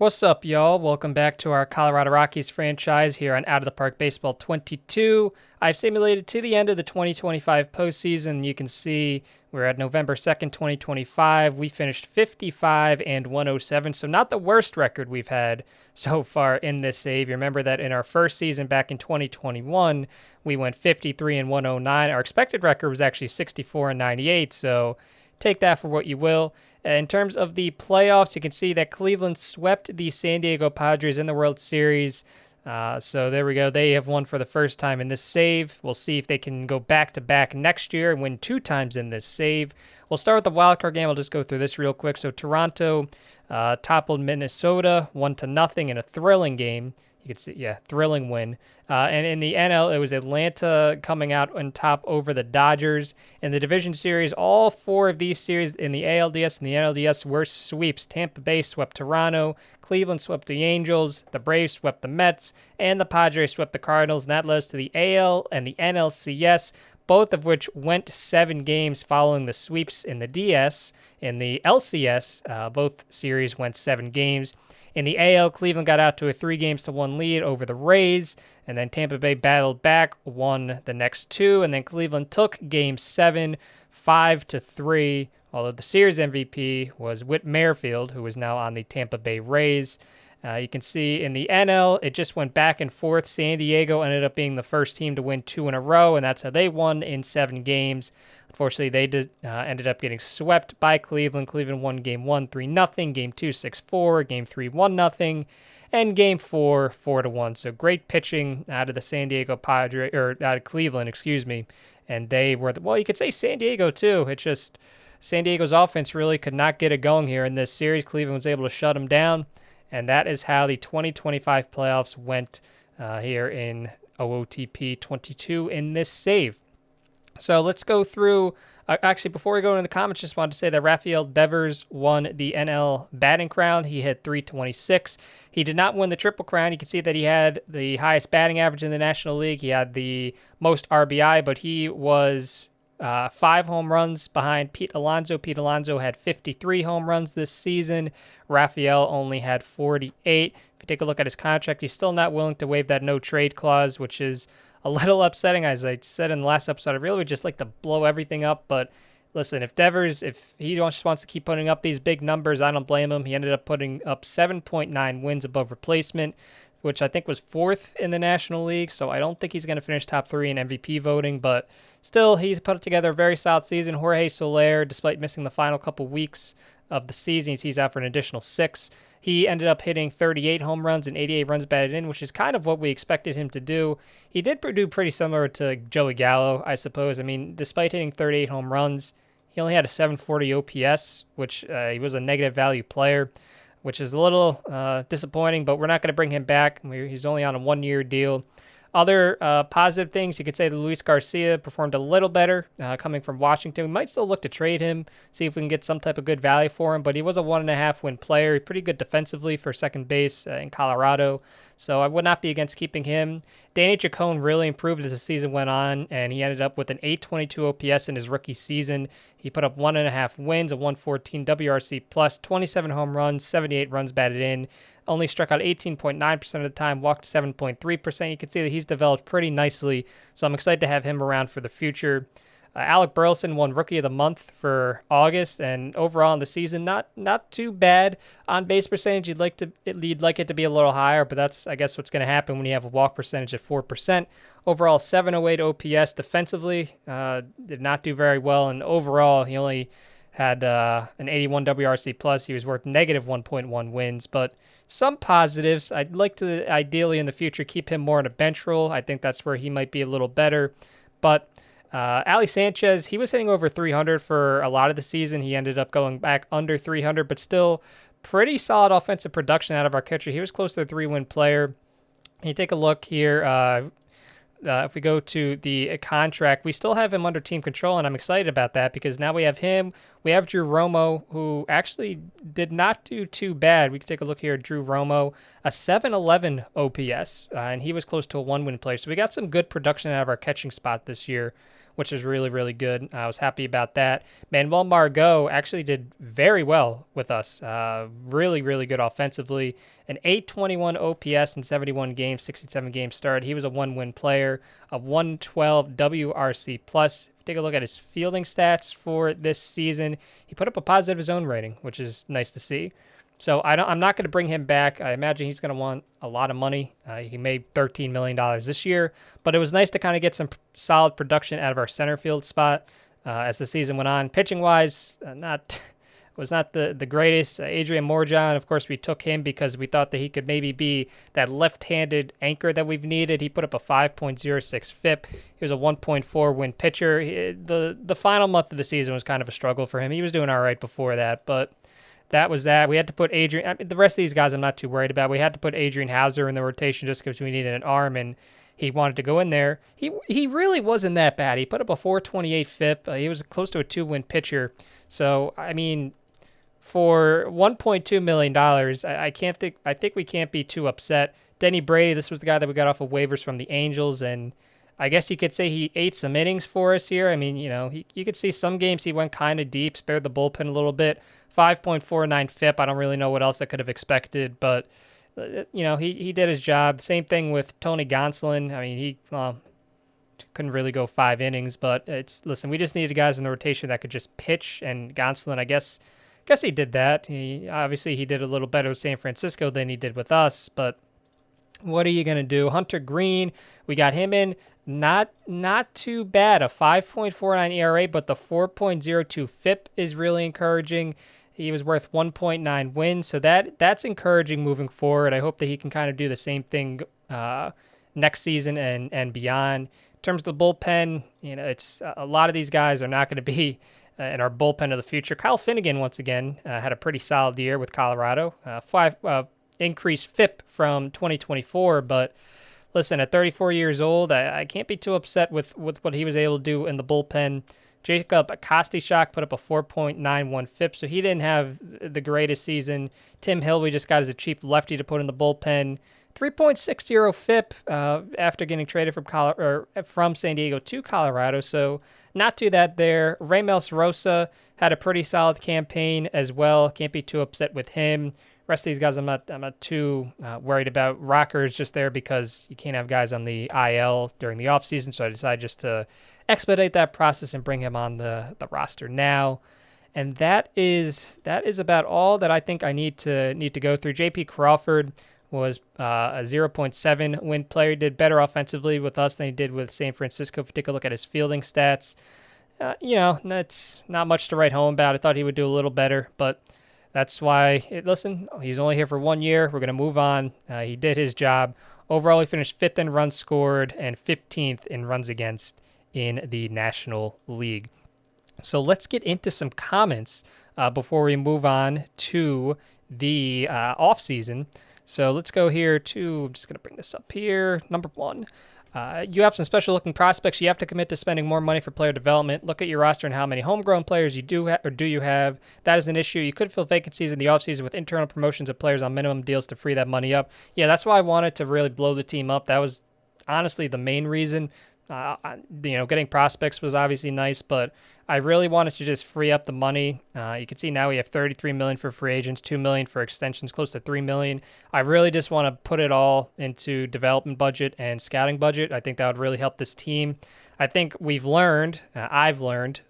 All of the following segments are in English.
What's up, y'all? Welcome back to our Colorado Rockies franchise here on Out of the Park Baseball 22. I've simulated to the end of the 2025 postseason. You can see we're at November 2nd, 2025. We finished 55 and 107, so not the worst record we've had so far in this save. You remember that in our first season back in 2021, we went 53 and 109. Our expected record was actually 64 and 98, so take that for what you will. In terms of the playoffs, you can see that Cleveland swept the San Diego Padres in the World Series. So there we go. They have won for the first time in this save. We'll see if they can go back-to-back next year and win 2 times in this save. We'll start with the Wildcard Game. I'll just go through this real quick. So Toronto toppled Minnesota 1-0 in a thrilling game. You can see, thrilling win. And in the NL, it was Atlanta coming out on top over the Dodgers. In the division series, all 4 of these series in the ALDS and the NLDS were sweeps. Tampa Bay swept Toronto, Cleveland swept the Angels, the Braves swept the Mets, and the Padres swept the Cardinals. And that led us to the AL and the NLCS, both of which went 7 games following the sweeps in the DS. In the LCS, both series went 7 games. In the AL, Cleveland got out to a 3-1 lead over the Rays, and then Tampa Bay battled back, won the next 2, and then Cleveland took Game 7, 5-3, although the series MVP was Whit Merrifield, who is now on the Tampa Bay Rays. You can see in the NL, it just went back and forth. San Diego ended up being the first team to win 2 in a row, and that's how they won in 7 games. Unfortunately, they ended up getting swept by Cleveland. Cleveland won Game 1, 3-0, Game 2, 6-4, Game 3, 1-0, and Game 4, 4-1. So great pitching out of the out of Cleveland, excuse me. And they were, you could say San Diego too. It's just San Diego's offense really could not get it going here in this series. Cleveland was able to shut them down. And that is how the 2025 playoffs went here in OOTP 22 in this save. So let's go through. Actually, before we go into the comments, just wanted to say that Raphael Devers won the NL batting crown. He hit .326. He did not win the Triple Crown. You can see that he had the highest batting average in the National League. He had the most RBI, but he was 5 home runs behind Pete Alonso. Pete Alonso had 53 home runs this season. Raphael only had 48. If you take a look at his contract, he's still not willing to waive that no trade clause, which is a little upsetting. As I said in the last episode, I really would just like to blow everything up. But listen, if Devers, if he just wants to keep putting up these big numbers, I don't blame him. He ended up putting up 7.9 wins above replacement, which I think was 4th in the National League. So I don't think he's going to finish top 3 in MVP voting, but still, he's put together a very solid season. Jorge Soler, despite missing the final couple weeks of the season, he's out for an additional 6. He ended up hitting 38 home runs and 88 runs batted in, which is kind of what we expected him to do. He did do pretty similar to Joey Gallo, I suppose. I mean, despite hitting 38 home runs, he only had a 740 OPS, which he was a negative value player, which is a little disappointing, but we're not going to bring him back. He's only on a 1-year deal. Other positive things, you could say that Luis Garcia performed a little better coming from Washington. We might still look to trade him, see if we can get some type of good value for him, but he was a 1.5 win player. Pretty good defensively for second base in Colorado, so I would not be against keeping him. Danny Chacon really improved as the season went on, and he ended up with an 822 OPS in his rookie season. He put up 1.5 wins, a 114 WRC plus, 27 home runs, 78 runs batted in. Only struck out 18.9% of the time, walked 7.3%. You can see that he's developed pretty nicely, so I'm excited to have him around for the future. Alec Burleson won Rookie of the Month for August, and overall in the season, not too bad on base percentage. You'd like it to be a little higher, but that's, I guess, what's going to happen when you have a walk percentage of 4%. Overall, 708 OPS defensively, did not do very well, and overall, he only had an 81 WRC plus. He was worth negative 1.1 wins, but some positives. I'd like to ideally in the future keep him more in a bench role. I think that's where he might be a little better, but Ali Sanchez, he was hitting over 300 for a lot of the season. He ended up going back under 300, but still pretty solid offensive production out of our catcher. He was close to a 3-win player. You take a look here. If we go to the contract, we still have him under team control, and I'm excited about that because now we have him. We have Drew Romo, who actually did not do too bad. We can take a look here at Drew Romo, a 711 OPS, and he was close to a 1-win player. So we got some good production out of our catching spot this year, which is really, really good. I was happy about that. Manuel Margot actually did very well with us. Really, really good offensively. An 821 OPS in 71 games, 67 games started. He was a one-win player, a 112 WRC+. If you take a look at his fielding stats for this season, he put up a positive zone rating, which is nice to see. So I'm not going to bring him back. I imagine he's going to want a lot of money. He made $13 million this year, but it was nice to kind of get some solid production out of our center field spot as the season went on. Pitching-wise, was not the greatest. Adrian Morjan, of course, we took him because we thought that he could maybe be that left-handed anchor that we've needed. He put up a 5.06 FIP. He was a 1.4 win pitcher. The final month of the season was kind of a struggle for him. He was doing all right before that, but that was that. We had to put the rest of these guys I'm not too worried about. We had to put Adrian Hauser in the rotation just because we needed an arm, and he wanted to go in there. He really wasn't that bad. He put up a 4.28 FIP. He was close to a 2-win pitcher. So, I mean, for $1.2 million, I think we can't be too upset. Denny Brady, this was the guy that we got off of waivers from the Angels, and I guess you could say he ate some innings for us here. I mean, you could see some games he went kind of deep, spared the bullpen a little bit. 5.49 FIP. I don't really know what else I could have expected, but he did his job. Same thing with Tony Gonsolin. I mean, he couldn't really go 5 innings, but listen, we just needed guys in the rotation that could just pitch, and Gonsolin, I guess he did that. He did a little better with San Francisco than he did with us, but what are you going to do? Hunter Green, we got him in. Not too bad, a 5.49 ERA, but the 4.02 FIP is really encouraging. He was worth 1.9 wins, so that's encouraging moving forward. I hope that he can kind of do the same thing next season and beyond. In terms of the bullpen, it's a lot of these guys are not going to be in our bullpen of the future. Kyle Finnegan, once again, had a pretty solid year with Colorado. 5 increased FIP from 2024, but listen, at 34 years old, I can't be too upset with what he was able to do in the bullpen. Jacob Kostichak put up a 4.91 FIP, so he didn't have the greatest season. Tim Hill, we just got as a cheap lefty to put in the bullpen. 3.60 FIP after getting traded from San Diego to Colorado, so not too bad there. Raimel Rosa had a pretty solid campaign as well. Can't be too upset with him. Rest of these guys I'm not too worried about. Rocker is just there because you can't have guys on the IL during the offseason, so I decided just to expedite that process and bring him on the roster now. And that is about all that I think I need to go through. JP Crawford was a 0.7 win player. He did better offensively with us than he did with San Francisco. If you take a look at his fielding stats, that's not much to write home about. I thought he would do a little better, but that's why, listen, he's only here for 1 year. We're going to move on. He did his job. Overall, he finished 5th in runs scored and 15th in runs against in the National League. So let's get into some comments before we move on to the offseason. So let's go here to, I'm just going to bring this up here. Number 1. You have some special looking prospects. You have to commit to spending more money for player development. Look at your roster and how many homegrown players you do you have. That is an issue. You could fill vacancies in the offseason with internal promotions of players on minimum deals to free that money up. Yeah, that's why I wanted to really blow the team up. That was honestly the main reason. Getting prospects was obviously nice, but I really wanted to just free up the money. You can see now we have $33 million for free agents, $2 million for extensions, close to $3 million. I really just want to put it all into development budget and scouting budget. I think that would really help this team. I think I've learned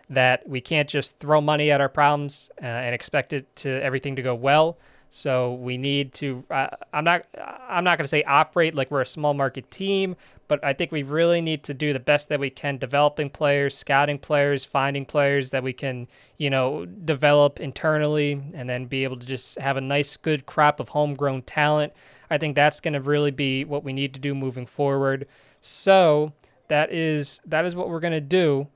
that we can't just throw money at our problems and expect everything to go well. So we need to. I'm not going to say operate like we're a small market team, but I think we really need to do the best that we can, developing players, scouting players, finding players that we can, develop internally, and then be able to just have a nice, good crop of homegrown talent. I think that's going to really be what we need to do moving forward. So that is what we're going to do.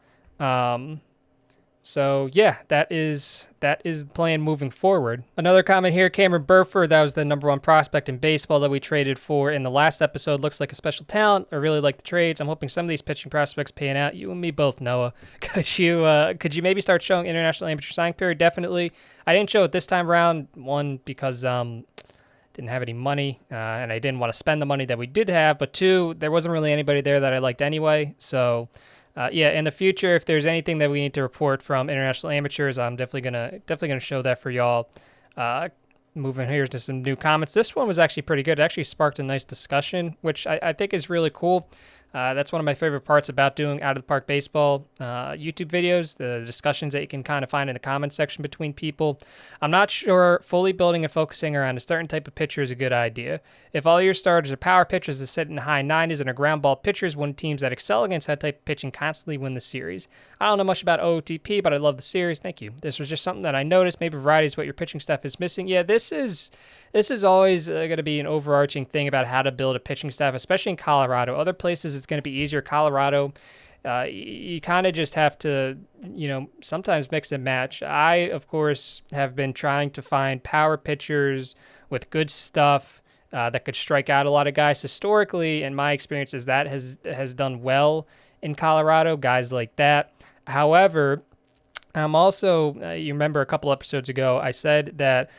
So yeah, that is the plan moving forward. Another comment here, Cameron Burford, that was the number 1 prospect in baseball that we traded for in the last episode. Looks like a special talent. I really like the trades. I'm hoping some of these pitching prospects pan out. You and me both, Noah. Could you maybe start showing international amateur signing period? Definitely. I didn't show it this time around. 1, because didn't have any money, and I didn't want to spend the money that we did have. But 2, there wasn't really anybody there that I liked anyway. So Yeah, in the future, if there's anything that we need to report from international amateurs, I'm definitely gonna show that for y'all. Moving here to some new comments. This one was actually pretty good. It actually sparked a nice discussion, which I think is really cool. That's one of my favorite parts about doing Out of the Park Baseball YouTube videos, the discussions that you can kind of find in the comments section between people. I'm not sure fully building and focusing around a certain type of pitcher is a good idea. If all your starters are power pitchers that sit in the high 90s and are ground ball pitchers, when teams that excel against that type of pitching constantly win the series. I don't know much about OOTP, but I love the series. Thank you. This was just something that I noticed. Maybe variety is what your pitching staff is missing. Yeah, this is always going to be an overarching thing about how to build a pitching staff, especially in Colorado. Other places, it's going to be easier. Colorado, you kind of just have to, sometimes mix and match. I, of course, have been trying to find power pitchers with good stuff that could strike out a lot of guys. Historically, in my experiences, that has done well in Colorado, guys like that. However, I'm also, you remember a couple episodes ago, I said that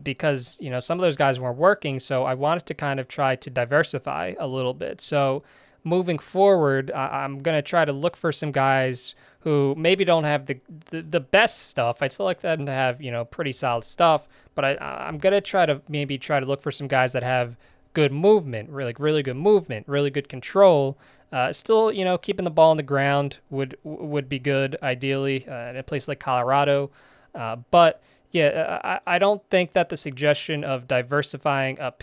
because, some of those guys weren't working, so I wanted to kind of try to diversify a little bit. So moving forward, I'm going to try to look for some guys who maybe don't have the best stuff. I'd still like them to have, pretty solid stuff, but I'm going to try to look for some guys that have good movement, really good movement, really good control. Still, keeping the ball on the ground would be good, ideally, in a place like Colorado. But yeah, I don't think that the suggestion of diversifying the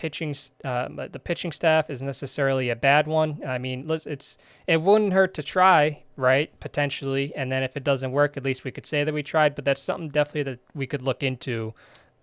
pitching staff is necessarily a bad one. I mean, it wouldn't hurt to try, right? Potentially, and then if it doesn't work, at least we could say that we tried. But that's something definitely that we could look into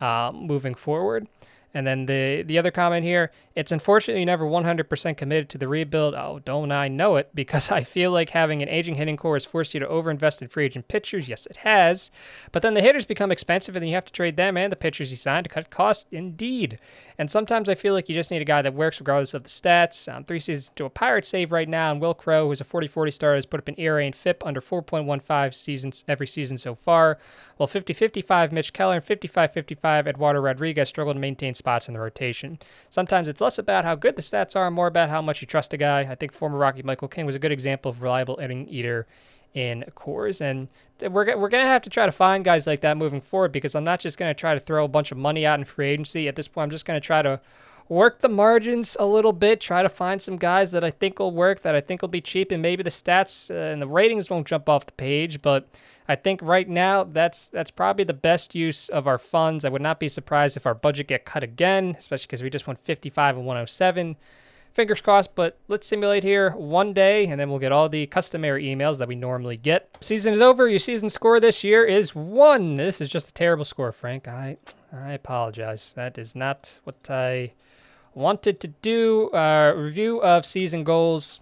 moving forward. And then the other comment here, it's unfortunately never 100% committed to the rebuild. Oh, don't I know it, because I feel like having an aging hitting core has forced you to overinvest in free agent pitchers. Yes, it has. But then the hitters become expensive and then you have to trade them and the pitchers you signed to cut costs. Indeed. And sometimes I feel like you just need a guy that works regardless of the stats. 3 seasons to a Pirates save right now, and Will Crowe, who's a 40-40 starter, has put up an ERA and FIP under 4.15 seasons every season so far. While 50-55 Mitch Keller and 55-55 Eduardo Rodriguez struggle to maintain spots in the rotation. Sometimes it's less about how good the stats are and more about how much you trust a guy. I think former Rocky Michael King was a good example of reliable inning eater in cores, and we're going to have to try to find guys like that moving forward, because I'm not just going to try to throw a bunch of money out in free agency. At this point, I'm just going to try to work the margins a little bit, try to find some guys that I think will work, that I think will be cheap, and maybe the stats and the ratings won't jump off the page, but I think right now that's probably the best use of our funds. I would not be surprised if our budget get cut again, especially because we just went 55 and 107. Fingers crossed, but let's simulate here one day, and then we'll get all the customary emails that we normally get. Season is over. Your season score this year is 1. This is just a terrible score, Frank. I apologize. That is not what I wanted to do. Review of season goals.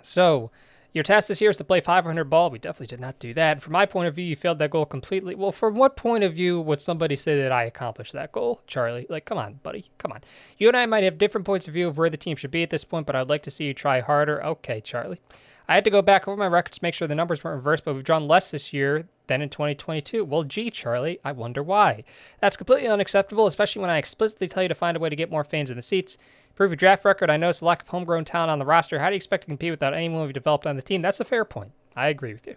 So, your task this year is to play 500 ball. We definitely did not do that. From my point of view, you failed that goal completely. Well, from what point of view would somebody say that I accomplished that goal, Charlie? Like, come on, buddy. Come on. You and I might have different points of view of where the team should be at this point, but I'd like to see you try harder. Okay, Charlie. I had to go back over my records to make sure the numbers weren't reversed, but we've drawn less this year than in 2022. Well, gee, Charlie, I wonder why. That's completely unacceptable, especially when I explicitly tell you to find a way to get more fans in the seats. Prove your draft record. I noticed a lack of homegrown talent on the roster. How do you expect to compete without anyone we've developed on the team? That's a fair point. I agree with you.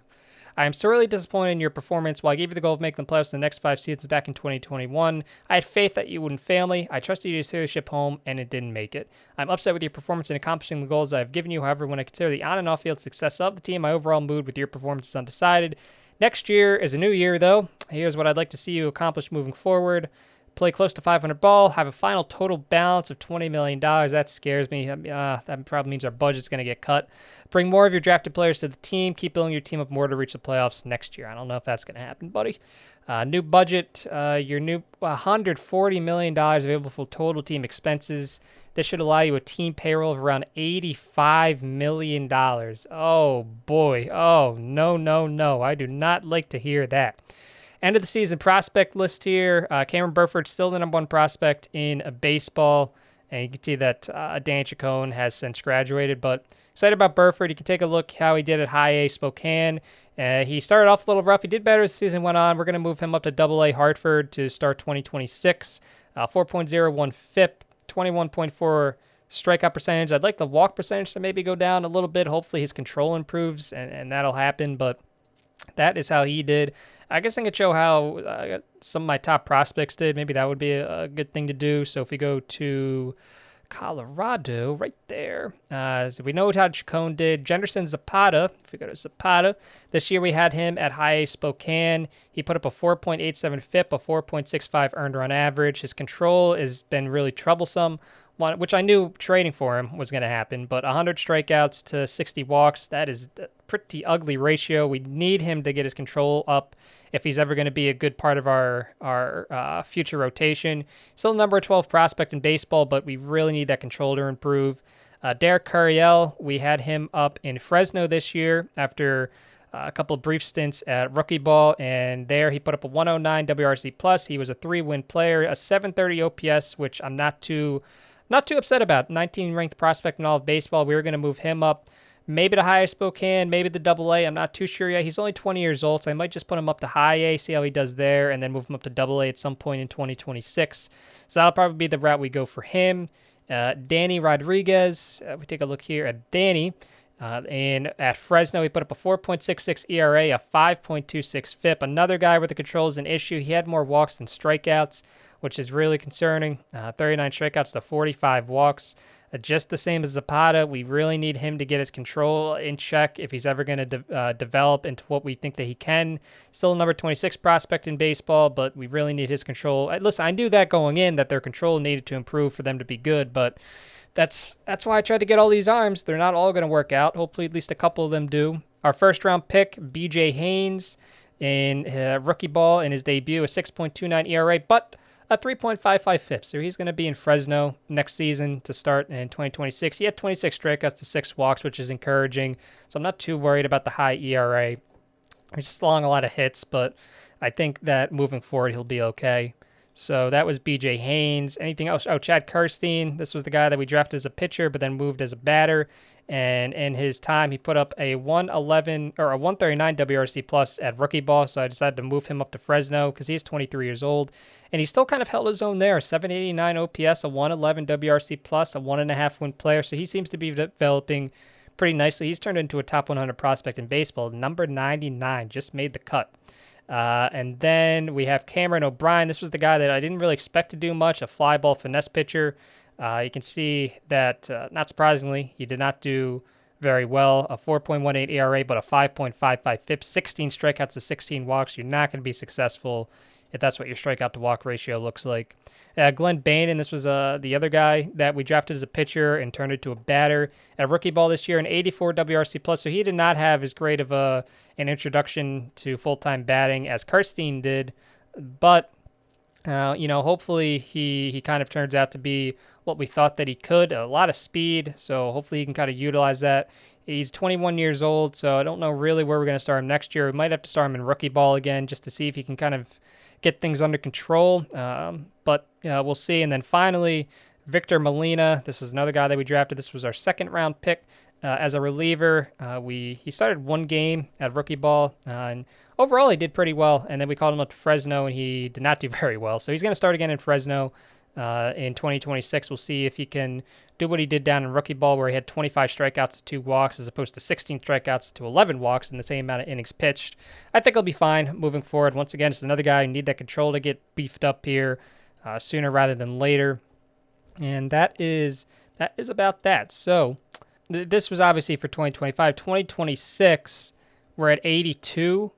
I am sorely disappointed in your performance. While I gave you the goal of making the playoffs in the next 5 seasons back in 2021, I had faith that you wouldn't fail me. I trusted you to steer the ship home, and it didn't make it. I'm upset with your performance in accomplishing the goals I have given you. However, when I consider the on- and off-field success of the team, my overall mood with your performance is undecided. Next year is a new year, though. Here's what I'd like to see you accomplish moving forward. Play close to 500 ball, have a final total balance of $20 million. That scares me. That probably means our budget's going to get cut. Bring more of your drafted players to the team. Keep building your team up more to reach the playoffs next year. I don't know if that's going to happen, buddy. New budget, your new $140 million available for total team expenses. This should allow you a team payroll of around $85 million. Oh, boy. Oh, no. I do not like to hear that. End of the season prospect list here. Cameron Burford still the number 1 prospect in baseball. And you can see that Dan Chacon has since graduated. But excited about Burford. You can take a look how he did at High A Spokane. He started off a little rough. He did better as the season went on. We're going to move him up to Double A Hartford to start 2026. 4.01 FIP, 21.4 strikeout percentage. I'd like the walk percentage to maybe go down a little bit. Hopefully his control improves, and that'll happen. But that is how he did. I guess I could show how some of my top prospects did. Maybe that would be a good thing to do. So if we go to Colorado, right there. So we know how Chacon did. Jenderson Zapata, if we go to Zapata, this year we had him at High A Spokane. He put up a 4.87 FIP, a 4.65 earned run average. His control has been really troublesome, which I knew trading for him was going to happen, but 100 strikeouts to 60 walks, that is a pretty ugly ratio. We need him to get his control up if he's ever going to be a good part of our future rotation. Still number 12 prospect in baseball, but we really need that control to improve. Derek Curiel, we had him up in Fresno this year after a couple of brief stints at rookie ball, and there he put up a 109 WRC+. He was a 3-win player, a 730 OPS, which I'm not too upset about. 19 ranked prospect in all of baseball. We were going to move him up, maybe to High A Spokane, maybe the Double A. I'm not too sure yet. He's only 20 years old, so I might just put him up to High A, see how he does there, and then move him up to Double A at some point in 2026. So that'll probably be the route we go for him. Danny Rodriguez, we take a look here at Danny. And at Fresno, he put up a 4.66 ERA, a 5.26 FIP. Another guy where the control is an issue. He had more walks than strikeouts, which is really concerning. 39 strikeouts to 45 walks. Just the same as Zapata. We really need him to get his control in check if he's ever going to develop into what we think that he can. Still a number 26 prospect in baseball, but we really need his control. Listen, I knew that going in, that their control needed to improve for them to be good, but that's why I tried to get all these arms. They're not all going to work out. Hopefully at least a couple of them do. Our first-round pick, B.J. Haynes, in rookie ball in his debut, a 6.29 ERA, but a 3.55 FIP. So he's going to be in Fresno next season to start in 2026. He had 26 strikeouts to 6 walks, which is encouraging. So I'm not too worried about the high ERA. He's just allowing a lot of hits, but I think that moving forward he'll be okay. So that was B.J. Haynes. Anything else? Oh, Chad Kirstein. This was the guy that we drafted as a pitcher, but then moved as a batter. And in his time, he put up a 111 or a 139 WRC plus at rookie ball. So I decided to move him up to Fresno because he's 23 years old, and he still kind of held his own there. 789 OPS, a 111 WRC plus, a 1.5 win player. So he seems to be developing pretty nicely. He's turned into a top 100 prospect in baseball. Number 99 just made the cut. And then we have Cameron O'Brien. This was the guy that I didn't really expect to do much, a fly ball finesse pitcher. You can see that, not surprisingly, he did not do very well. A 4.18 ERA, but a 5.55 FIP, 16 strikeouts to 16 walks. You're not going to be successful if that's what your strikeout to walk ratio looks like. Glenn Bannon, this was the other guy that we drafted as a pitcher and turned into a batter at rookie ball this year, an 84 WRC plus. So he did not have as great of an introduction to full-time batting as Kirstein did, but hopefully he kind of turns out to be what we thought that he could. A lot of speed, so hopefully he can kind of utilize that. He's 21 years old, so I don't know really where we're going to start him next year. We might have to start him in rookie ball again just to see if he can kind of get things under control, but we'll see. And then finally, Victor Molina. This is another guy that we drafted. This was our second-round pick as a reliever. He started one game at rookie ball, and overall he did pretty well, and then we called him up to Fresno, and he did not do very well. So he's going to start again in Fresno in 2026. We'll see if he can do what he did down in rookie ball, where he had 25 strikeouts to 2 walks as opposed to 16 strikeouts to 11 walks in the same amount of innings pitched. I think he'll be fine moving forward. Once again, it's another guy who need that control to get beefed up here sooner rather than later. And that is about that. So this was obviously for 2025. 2026, we're at 82.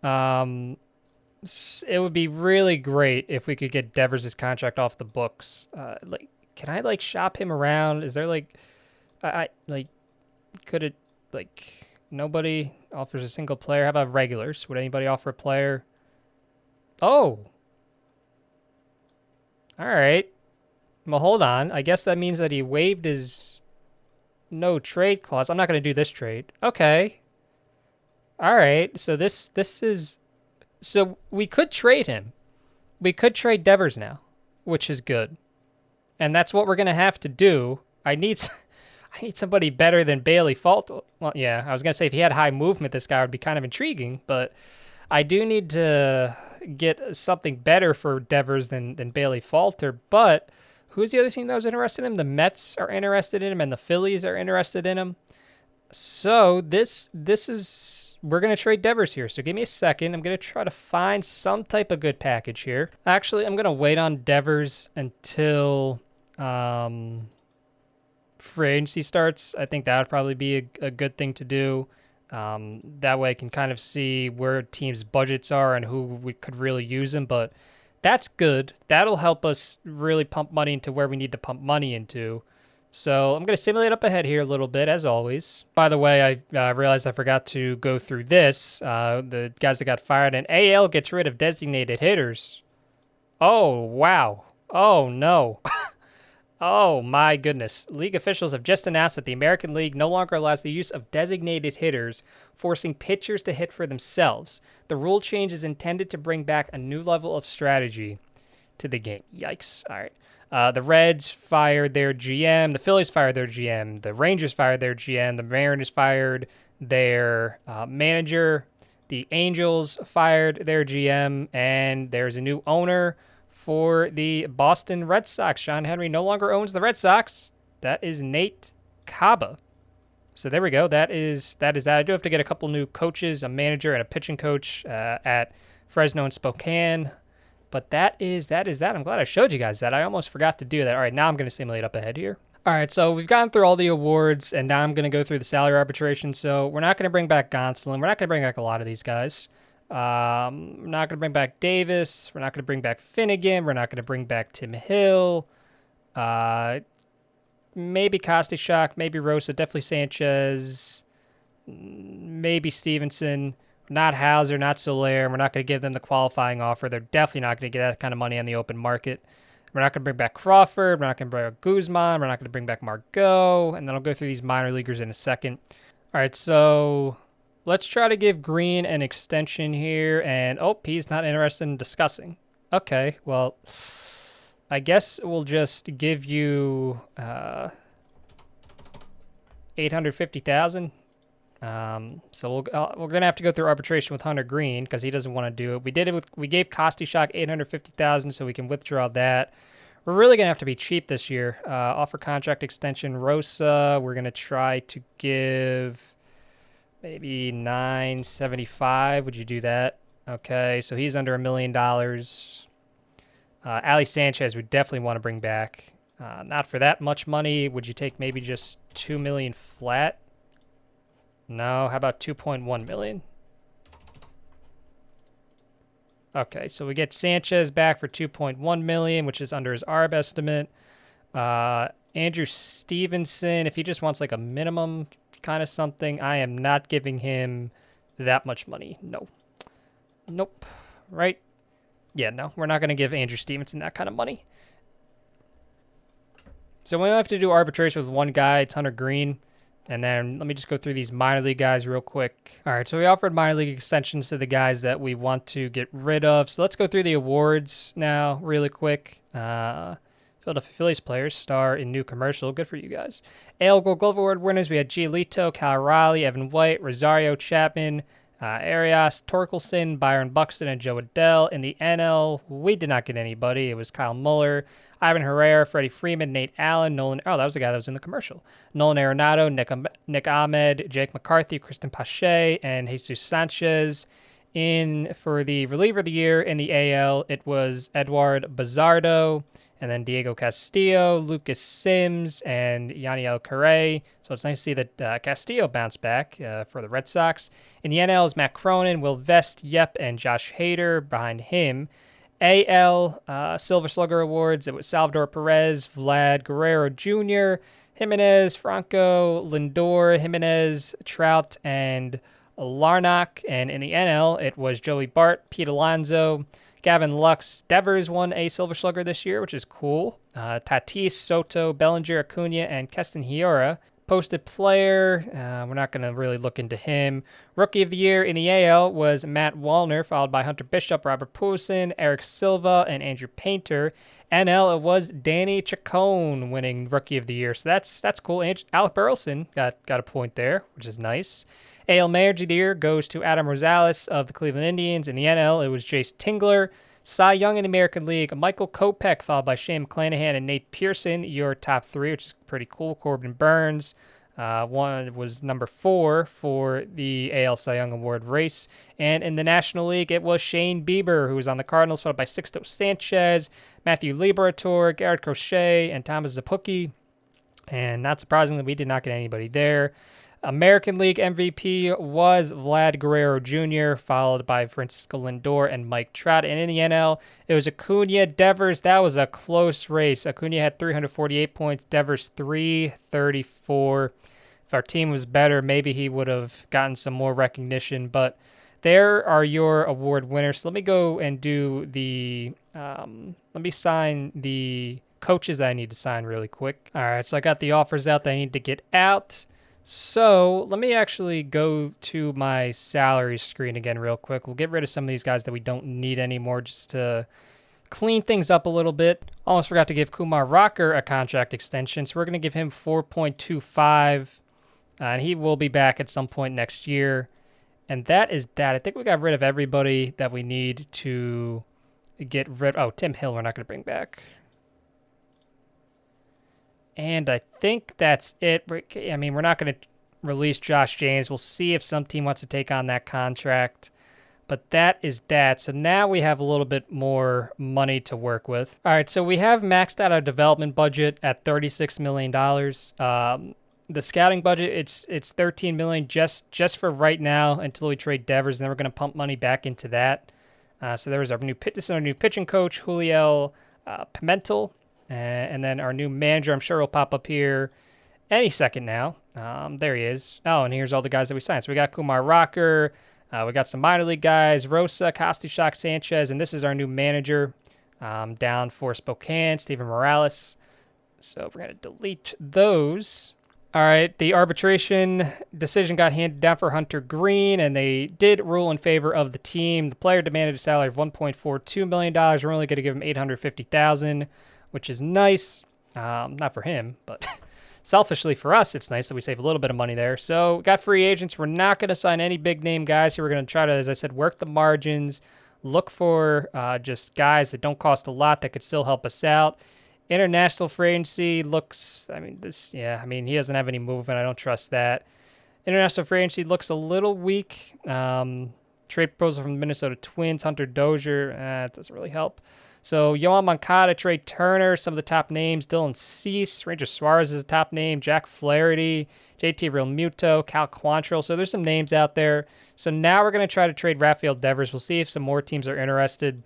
It would be really great if we could get Devers' contract off the books. Can I shop him around? Is there could it nobody offers a single player? How about regulars? Would anybody offer a player? Oh, all right. Well, hold on. I guess that means that he waived his no trade clause. I'm not going to do this trade. Okay. All right. So this is. So we could trade him. We could trade Devers now, which is good. And that's what we're going to have to do. I need somebody better than Bailey Falter. Well, yeah, I was going to say if he had high movement, this guy would be kind of intriguing. But I do need to get something better for Devers than Bailey Falter. But Who's the other team that was interested in him? The Mets are interested in him, and the Phillies are interested in him. So this is, we're going to trade Devers here. So give me a second. I'm going to try to find some type of good package here. Actually, I'm going to wait on Devers until free agency starts. I think that would probably be a good thing to do. That way I can kind of see where teams' budgets are and who we could really use them. But that's good. That'll help us really pump money into where we need to pump money into. So I'm going to simulate up ahead here a little bit, as always. By the way, I realized I forgot to go through this. The guys that got fired. And AL gets rid of designated hitters. Oh, wow. Oh, no. Oh, my goodness. League officials have just announced that the American League no longer allows the use of designated hitters, forcing pitchers to hit for themselves. The rule change is intended to bring back a new level of strategy to the game. Yikes. All right. The Reds fired their GM. The Phillies fired their GM. The Rangers fired their GM. The Mariners fired their manager. The Angels fired their GM. And there's a new owner for the Boston Red Sox. Sean Henry no longer owns the Red Sox. That is Nate Kaba. So there we go. That is that. I do have to get a couple new coaches, a manager and a pitching coach at Fresno and Spokane. But that is that. I'm glad I showed you guys that. I almost forgot to do that. All right, now I'm going to simulate up ahead here. All right, so we've gone through all the awards, and now I'm going to go through the salary arbitration. So we're not going to bring back Gonsolin. We're not going to bring back a lot of these guys. We're not going to bring back Davis. We're not going to bring back Finnegan. We're not going to bring back Tim Hill. Maybe Kostichak, maybe Rosa, definitely Sanchez, maybe Stevenson. Not Hauser, not Soler. We're not going to give them the qualifying offer. They're definitely not going to get that kind of money on the open market. We're not going to bring back Crawford. We're not going to bring back Guzman. We're not going to bring back Margot. And then I'll go through these minor leaguers in a second. All right, so let's try to give Green an extension here. And, oh, he's not interested in discussing. Okay, well, I guess we'll just give you $850,000. So we're gonna have to go through arbitration with Hunter Green because he doesn't want to do it. We gave Kostichak $850,000 so we can withdraw that. We're really gonna have to be cheap this year. Offer contract extension Rosa. We're gonna try to give maybe $975. Would you do that? Okay, so he's under $1 million. Ali Sanchez we definitely want to bring back. Not for that much money. Would you take maybe just $2 million flat? No, how about 2.1 million? Okay, so we get Sanchez back for 2.1 million, which is under his ARB estimate. Andrew Stevenson, if he just wants like a minimum kind of something, I am not giving him that much money. No. Nope. Right? Yeah, no, we're not going to give Andrew Stevenson that kind of money. So we have to do arbitration with one guy. It's Hunter Green. And then let me just go through these minor league guys real quick. All right, so we offered minor league extensions to the guys that we want to get rid of. So let's go through the awards now really quick. Philadelphia Phillies players star in new commercial. Good for you guys. AL Gold Glove Award winners, we had Giolito, Cal Raleigh, Evan White, Rosario Chapman, Arias, Torkelson, Byron Buxton, and Joe Adele. In the NL, we did not get anybody. It was Kyle Muller, Ivan Herrera, Freddie Freeman, Nate Allen, Nolan. Oh, that was the guy that was in the commercial. Nolan Arenado, Nick Ahmed, Jake McCarthy, Kristen Pache, and Jesus Sanchez. In for the reliever of the year in the AL, it was Eduard Bazardo, and then Diego Castillo, Lucas Sims, and Yaniel Correa. So it's nice to see that Castillo bounced back for the Red Sox. In the NL is Matt Cronin, Will Vest, Yep, and Josh Hader behind him. AL Silver Slugger Awards, it was Salvador Perez, Vlad Guerrero Jr., Jimenez, Franco, Lindor, Jimenez, Trout, and Larnach. And in the NL, it was Joey Bart, Pete Alonso, Gavin Lux. Devers won a Silver Slugger this year, which is cool. Tatis, Soto, Bellinger, Acuna, and Keston Hiura. Posted player, we're not going to really look into him. Rookie of the year in the AL was Matt Wallner, followed by Hunter Bishop, Robert Pujols, Eric Silva, and Andrew Painter. NL, it was Danny Chacon winning Rookie of the Year, so that's cool. Alec Burleson got a point there, which is nice. AL Manager of the Year goes to Adam Rosales of the Cleveland Indians. In the NL, it was Jace Tingler, Cy Young in the American League, Michael Kopech, followed by Shane McClanahan and Nate Pearson, your top 3, which is pretty cool. Corbin Burns. One was number 4 for the AL Cy Young Award race. And in the National League, it was Shane Bieber, who was on the Cardinals, followed by Sixto Sanchez, Matthew Liberatore, Garrett Crochet, and Thomas Zapucki. And not surprisingly, we did not get anybody there. American League MVP was Vlad Guerrero Jr., followed by Francisco Lindor and Mike Trout. And in the NL, it was Acuna, Devers. That was a close race. Acuna had 348 points, Devers 334. If our team was better, maybe he would have gotten some more recognition. But there are your award winners. So let me go and do the, let me sign the coaches that I need to sign really quick. All right, so I got the offers out that I need to get out. So let me actually go to my salary screen again real quick. We'll get rid of some of these guys that we don't need anymore just to clean things up a little bit. Almost forgot to give Kumar Rocker a contract extension, so we're going to give him 4.25, and he will be back at some point next year. And that is that. I think we got rid of everybody that we need to get rid of. Oh, Tim Hill we're not going to bring back. And I think that's it. I mean, we're not going to release Josh James. We'll see if some team wants to take on that contract. But that is that. So now we have a little bit more money to work with. All right, so we have maxed out our development budget at $36 million. The scouting budget, it's $13 million just for right now until we trade Devers, and then we're going to pump money back into that. So there's our new pitching coach, Julio Pimentel. And then our new manager, I'm sure will pop up here any second now. There he is. Oh, and here's all the guys that we signed. So we got Kumar Rocker. We got some minor league guys, Rosa, Kostichak, Sanchez. And this is our new manager down for Spokane, Steven Morales. So we're going to delete those. All right, the arbitration decision got handed down for Hunter Green, and they did rule in favor of the team. The player demanded a salary of $1.42 million. We're only going to give him $850,000. Which is nice. Not for him, but selfishly for us, it's nice that we save a little bit of money there. So got free agents. We're not going to sign any big name guys here. We're going to try to, as I said, work the margins, look for just guys that don't cost a lot that could still help us out. International free agency looks, he doesn't have any movement. I don't trust that. International free agency looks a little weak. Trade proposal from the Minnesota Twins, Hunter Dozier, it doesn't really help. So Yohan Moncada, Trey Turner, some of the top names. Dylan Cease, Ranger Suarez is a top name. Jack Flaherty, JT Realmuto, Cal Quantrill. So there's some names out there. So now we're going to try to trade Raphael Devers. We'll see if some more teams are interested.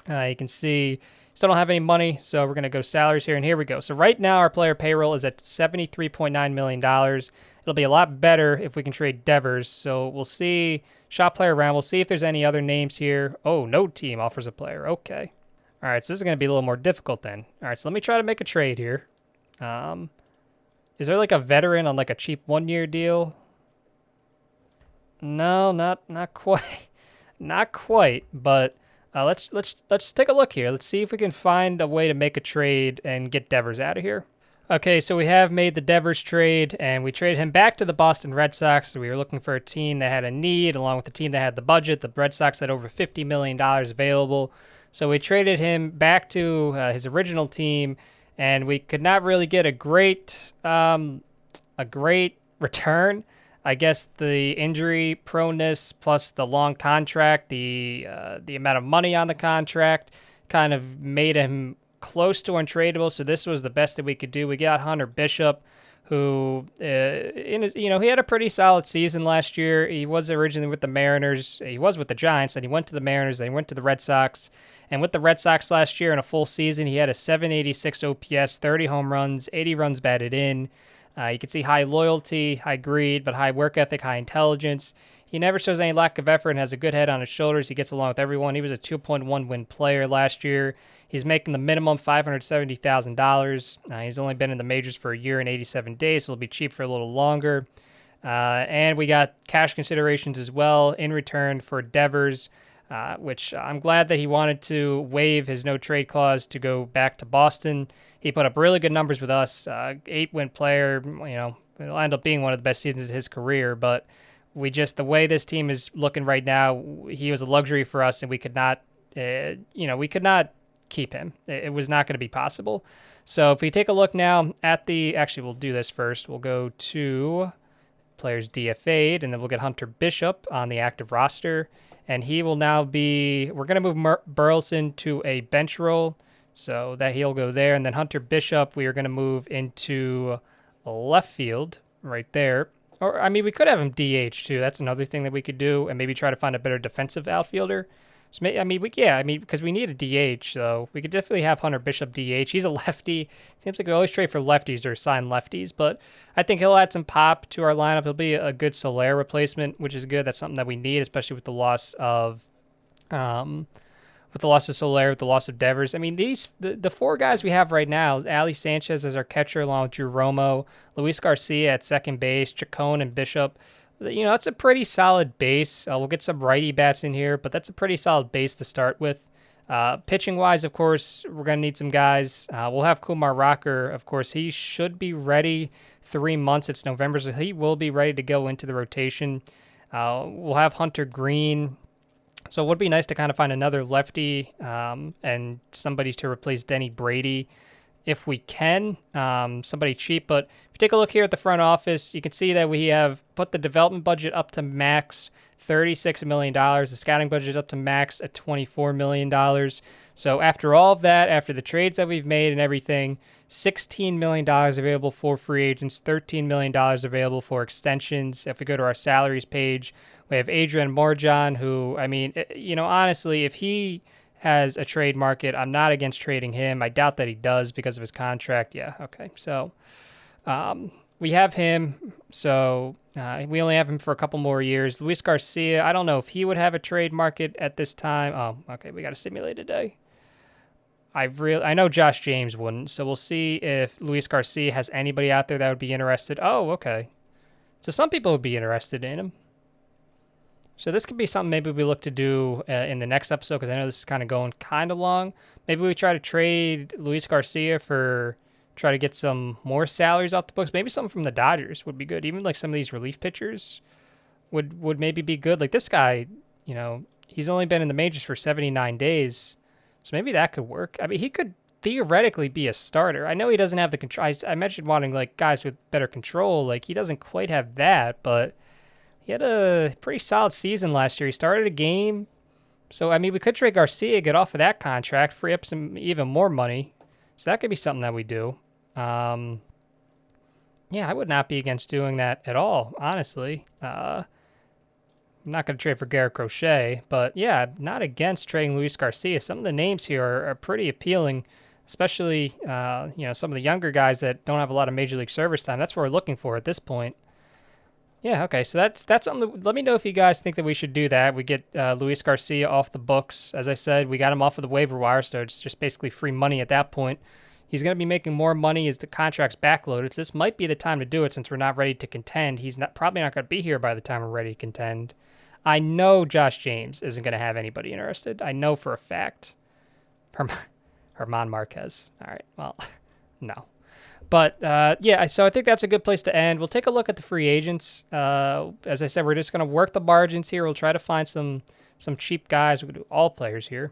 You can see still don't have any money, so we're going to go salaries here. And here we go. So right now our player payroll is at $73.9 million. It'll be a lot better if we can trade Devers. So we'll see. Shop player around. We'll see if there's any other names here. Oh, no team offers a player. Okay. All right, so this is going to be a little more difficult then. All right, so let me try to make a trade here. Is there like a veteran on like a cheap 1-year deal? No, not quite. Not quite, but let's take a look here. Let's see if we can find a way to make a trade and get Devers out of here. Okay, so we have made the Devers trade, and we traded him back to the Boston Red Sox. So we were looking for a team that had a need, along with the team that had the budget. The Red Sox had over $50 million available. So we traded him back to his original team, and we could not really get a great return. I guess the injury proneness plus the long contract, the amount of money on the contract kind of made him close to untradeable. So this was the best that we could do. We got Hunter Bishop, who he had a pretty solid season last year. He was originally with the Mariners. He was with the Giants, then he went to the Mariners, then he went to the Red Sox. And with the Red Sox last year in a full season, he had a 786 OPS, 30 home runs, 80 runs batted in. You can see high loyalty, high greed, but high work ethic, high intelligence. He never shows any lack of effort and has a good head on his shoulders. He gets along with everyone. He was a 2.1 win player last year. He's making the minimum $570,000. He's only been in the majors for a year and 87 days, so he'll be cheap for a little longer. And we got cash considerations as well in return for Devers, which I'm glad that he wanted to waive his no trade clause to go back to Boston. He put up really good numbers with us. 8-win player, it'll end up being one of the best seasons of his career, but the way this team is looking right now, he was a luxury for us, and we could not we could not keep him. It was not going to be possible. So if we take a look now at actually we'll do this first. We'll go to players DFA'd, and then we'll get Hunter Bishop on the active roster. And he will now we're going to move Burleson to a bench role, so that he'll go there. And then Hunter Bishop, we are going to move into left field right there. Or, I mean, we could have him DH too. That's another thing that we could do, and maybe try to find a better defensive outfielder. So, because we need a DH, so we could definitely have Hunter Bishop DH. He's a lefty. Seems like we always trade for lefties or sign lefties, but I think he'll add some pop to our lineup. He'll be a good Soler replacement, which is good. That's something that we need, especially with the loss of Soler, with the loss of Devers. I mean, the four guys we have right now is Ali Sanchez as our catcher, along with Drew Romo, Luis Garcia at second base, Chacon and Bishop. That's a pretty solid base. We'll get some righty bats in here, but that's a pretty solid base to start with. Pitching-wise, of course, we're going to need some guys. We'll have Kumar Rocker, of course. He should be ready 3 months. It's November, so he will be ready to go into the rotation. We'll have Hunter Green. So it would be nice to kind of find another lefty and somebody to replace Denny Brady if we can, somebody cheap. But if you take a look here at the front office, you can see that we have put the development budget up to max $36 million. The scouting budget up to max at $24 million. So after all of that, after the trades that we've made and everything, $16 million available for free agents, $13 million available for extensions. If we go to our salaries page, we have Adrian Morjan, who, I mean, honestly, if he has a trade market, I'm not against trading him. I doubt that he does because of his contract. Yeah, okay. So we have him. So we only have him for a couple more years. Luis Garcia, I don't know if he would have a trade market at this time. Oh, okay. We got a simulated day. I know Josh James wouldn't. So we'll see if Luis Garcia has anybody out there that would be interested. Oh, okay. So some people would be interested in him. So this could be something maybe we look to do in the next episode, because I know this is kind of going kind of long. Maybe we try to trade Luis Garcia try to get some more salaries off the books. Maybe something from the Dodgers would be good. Even like some of these relief pitchers would maybe be good. Like this guy, he's only been in the majors for 79 days. So maybe that could work. I mean, he could theoretically be a starter. I know he doesn't have the control. I mentioned wanting like guys with better control. Like he doesn't quite have that, but he had a pretty solid season last year. He started a game. So, I mean, we could trade Garcia, get off of that contract, free up some even more money. So that could be something that we do. Yeah, I would not be against doing that at all, honestly. I'm not going to trade for Garrett Crochet, but yeah, not against trading Luis Garcia. Some of the names here are pretty appealing, especially, some of the younger guys that don't have a lot of Major League service time. That's what we're looking for at this point. Yeah, okay, so that's something. Let me know if you guys think that we should do that. We get Luis Garcia off the books. As I said, we got him off of the waiver wire, so it's just basically free money at that point. He's going to be making more money as the contract's backloaded, so this might be the time to do it since we're not ready to contend. He's probably not going to be here by the time we're ready to contend. I know Josh James isn't going to have anybody interested. I know for a fact. Herman Marquez. All right, well, no. But, yeah, so I think that's a good place to end. We'll take a look at the free agents. As I said, we're just going to work the margins here. We'll try to find some cheap guys. We're going to do all players here.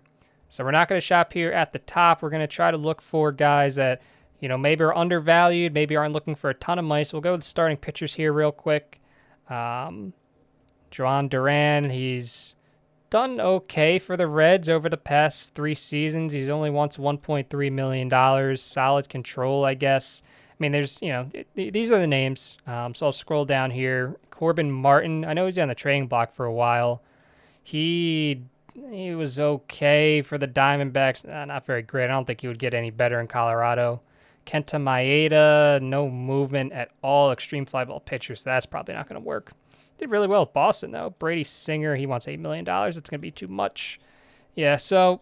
So we're not going to shop here at the top. We're going to try to look for guys that, maybe are undervalued, maybe aren't looking for a ton of money. So we'll go with the starting pitchers here real quick. Joan Duran, he's done okay for the Reds over the past 3 seasons. He's only wants $1.3 million. Solid control, I guess. I mean, there's, these are the names. So I'll scroll down here. Corbin Martin, I know he's on the trading block for a while. He was okay for the Diamondbacks. Not very great. I don't think he would get any better in Colorado. Kenta Maeda, no movement at all. Extreme fly ball pitcher, so that's probably not going to work. Did really well with Boston, though. Brady Singer, he wants $8 million. It's going to be too much. Yeah, so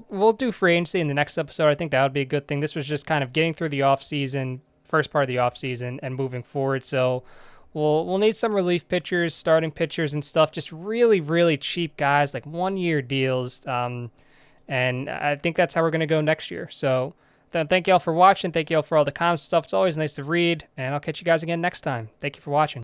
we'll do free agency in the next episode. I think that would be a good thing. This was just kind of getting through the offseason, first part of the offseason, and moving forward. So we'll need some relief pitchers, starting pitchers and stuff. Just really, really cheap guys, like 1-year deals. And I think that's how we're going to go next year. So then thank you all for watching. Thank you all for all the comments and stuff. It's always nice to read. And I'll catch you guys again next time. Thank you for watching.